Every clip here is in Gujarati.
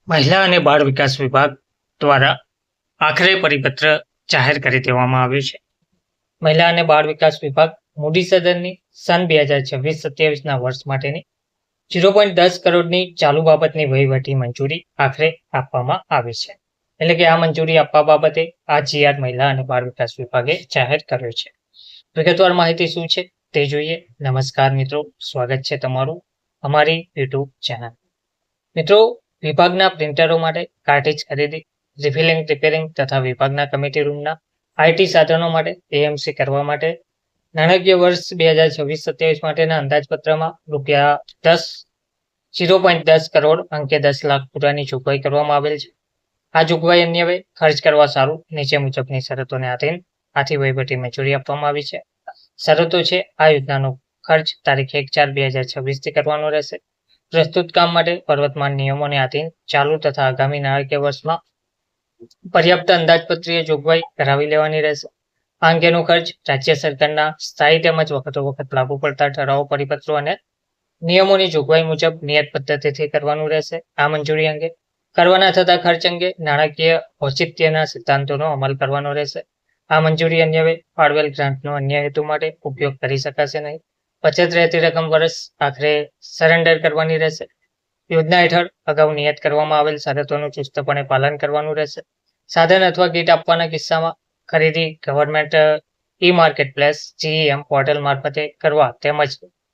મહિલા અને બાળ વિકાસ વિભાગ દ્વારા આખરે પરિપત્ર જાહેર કરી દેવામાં આવ્યું છે. મહિલા અને બાળ વિકાસ વિભાગ મૂડી સદનની સન 2026-27ના વર્ષ માટેની 0.10 કરોડની ચાલુ બાબતની વહીવટી મંજૂરી આખરે આપવામાં આવી છે. એટલે કે આ મંજૂરી આપવા બાબતે આ જીઆર મહિલા અને બાળ વિકાસ વિભાગે જાહેર કર્યો છે. વિગતવાર માહિતી શું છે તે જોઈએ. નમસ્કાર મિત્રો, સ્વાગત છે તમારું અમારી યુટ્યુબ ચેનલ. મિત્રો, વિભાગના પ્રિન્ટરો માટે કાર્ટ્રિજ ખરીદી, રિફિલિંગ, રિપેરિંગ તથા વિભાગના કમિટી રૂમના આઈટી સાધનો માટે એએમસી કરવા માટે નાણાકીય વર્ષ 2026-27 માટેના અંદાજપત્રમાં ₹0.10 કરોડ અંકે 10 લાખ પૂરાની જોગવાઈ કરવામાં આવેલ છે. આ જોગવાઈ અન્વયે ખર્ચ કરવા સારું નીચે મુજબની શરતોને આધીન આથી વહીવટી મંજૂરી આપવામાં આવી છે. શરતો છે: આ યોજનાનો ખર્ચ તારીખ 1/4/2026 કરવાનો રહેશે. પ્રસ્તુત કામ માટે પ્રવર્તમાન નિયમોને આધીન ચાલુ તથા આગામી નાણાકીય વર્ષમાં પર્યાપ્ત અંદાજપત્રીય જોગવાઈ કરાવી લેવાની રહેશે. આ અંગેનો ખર્ચ રાજ્ય સરકારના સ્થાયી તેમજ વખત લાગુ પડતા ઠરાવો, પરિપત્રો અને નિયમોની જોગવાઈ મુજબ નિયત પદ્ધતિથી કરવાનું રહેશે. આ મંજૂરી અંગે કરવાના થતા ખર્ચ અંગે નાણાકીય ઔચિત્યના સિદ્ધાંતોનો અમલ કરવાનો રહેશે. આ મંજૂરી અન્વયે ફાળવેલ ગ્રાન્ટનો અન્ય હેતુ માટે ઉપયોગ કરી શકાશે નહીં. બચત રહેતી રકમ વર્ષ આખરે સરેન્ડર કરવાની રહેશે. યોજના હેઠળ અગાઉ નિયત કરવામાં આવેલ શરતોનું ચુસ્તપણે પાલન કરવાનું રહેશે. સાધન અથવા કીટ આપવાના કિસ્સામાં ખરીદી ગવર્મેન્ટ ઈ-માર્કેટપ્લેસ GEM પોર્ટલ મારફતે કરવા તેમજ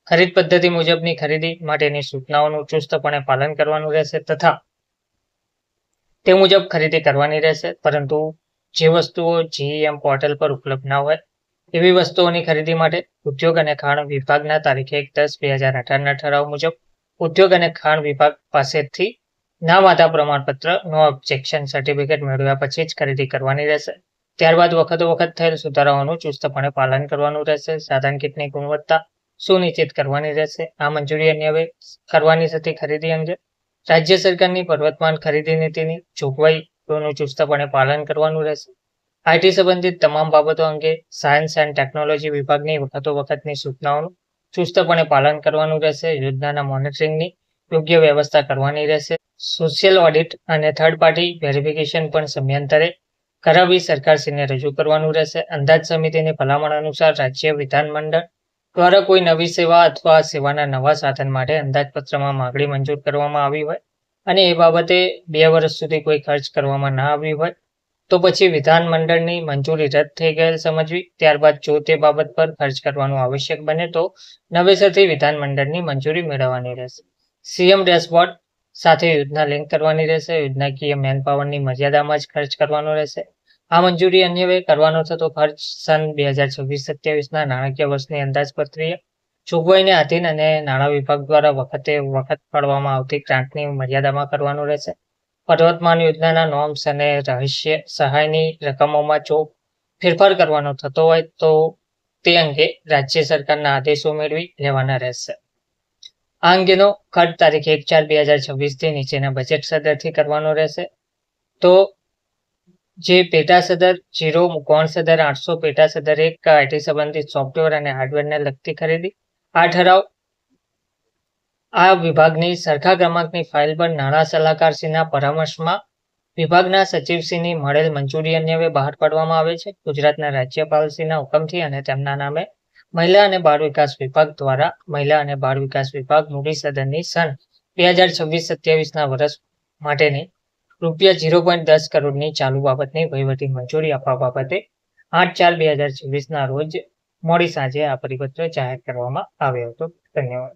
ખરીદ પદ્ધતિ મુજબની ખરીદી માટેની સૂચનાઓનું ચુસ્તપણે પાલન કરવાનું રહેશે તથા તે મુજબ ખરીદી કરવાની રહેશે. પરંતુ જે વસ્તુઓ GEM પોર્ટલ પર ઉપલબ્ધ ન હોય એવી વસ્તુઓની ખરીદી માટે ઉદ્યોગ અને ખાણ વિભાગના તારીખ 1/10/2018ના ઠરાવ મુજબ ઉદ્યોગ અને ખાણ વિભાગ પાસેથી ના વાંધા પ્રમાણપત્ર નો ઓબ્જેક્શન સર્ટિફિકેટ મેળવ્યા પછી જ ખરીદી કરવાની રહેશે. ત્યારબાદ વખત થયેલ સુધારાઓનું ચુસ્તપણે પાલન કરવાનું રહેશે. સાધન કીટની ગુણવત્તા સુનિશ્ચિત કરવાની રહેશે. આ મંજૂરી અન્વયે કરવાની થતી ખરીદી અંગે રાજ્ય સરકારની પ્રવર્તમાન ખરીદી નીતિની જોગવાઈઓનું ચુસ્તપણે પાલન કરવાનું રહેશે. આઈટી સંબંધિત તમામ બાબતો અંગે સાયન્સ એન્ડ ટેકનોલોજી વિભાગની વખતની સૂચનાઓનું ચુસ્તપણે પાલન કરવાનું રહેશે. યોજનાના મોનિટરિંગની યોગ્ય વ્યવસ્થા કરવાની રહેશે. સોશિયલ ઓડિટ અને થર્ડ પાર્ટી વેરિફિકેશન પણ સમયાંતરે કરાવી સરકારશ્રીને રજૂ કરવાનું રહેશે. અંદાજ સમિતિની ભલામણ અનુસાર રાજ્ય વિધાનમંડળ દ્વારા કોઈ નવી સેવા અથવા સેવાના નવા સાધન માટે અંદાજપત્રમાં માગણી મંજૂર કરવામાં આવી હોય અને એ બાબતે 2 વર્ષ સુધી કોઈ ખર્ચ કરવામાં ના આવી હોય તો પછી વિધાનમંડળની મંજૂરી રદ થઈ ગયેલ સમજવી. ત્યારબાદ જો તે બાબત પર ખર્ચ કરવાનું આવશ્યક બને તો નવેસરથી વિધાનમંડળની મંજૂરી મેળવવાની રહેશે. સીએમ ડેશબોર્ડ સાથે યોજના લિંક કરવાની રહેશે. યોજનાકીય મેનપાવરની મર્યાદામાં જ ખર્ચ કરવાનો રહેશે. આ મંજૂરી અન્વયે કરવાનો થતો ખર્ચ સન 2026-27ના નાણાકીય વર્ષની અંદાજપત્રીય જોગવાઈને આધીન અને નાણાં વિભાગ દ્વારા વખત ફાળવવામાં આવતી ગ્રાન્ટની મર્યાદામાં કરવાનો રહેશે. પ્રવર્તમાન યોજનાના નોર્મ્સ અને રહસ્ય સહાયની રકમોમાં જો ફેરફાર કરવાનો થતો હોય તો તે અંગે રાજ્ય સરકારના આદેશો મેળવી લેવાના રહેશે. આ અંગેનો ખર્ચ તારીખ 1/4/2026થી નીચેના બજેટ સદરથી કરવાનો રહેશે. તો જે પેટા સદર 0 ગૌણ સદર 800, પેટા સદર 1 આઈટી સંબંધિત સોફ્ટવેર અને હાર્ડવેરને લગતી ખરીદી, આ ઠરાવ આ વિભાગની સરખા ક્રમાંકની ફાઇલ પર નાણાં સલાહકારશ્રીના પરામર્શમાં વિભાગના સચિવશ્રીની મળેલ મંજૂરી અન્વયે બહાર પાડવામાં આવે છે. ગુજરાતના રાજ્યપાલશ્રીના હુકમથી અને તેમના નામે મહિલા અને બાળ વિકાસ વિભાગ દ્વારા મહિલા અને બાળ વિકાસ વિભાગ મૂડી સદનની સન 2026-27ના વર્ષ માટેની ₹0.10 કરોડની ચાલુ બાબતની વહીવટી મંજૂરી આપવા બાબતે 8/4/2026ના રોજ મોડી સાંજે આ પરિપત્ર જાહેર કરવામાં આવ્યો હતો. ધન્યવાદ.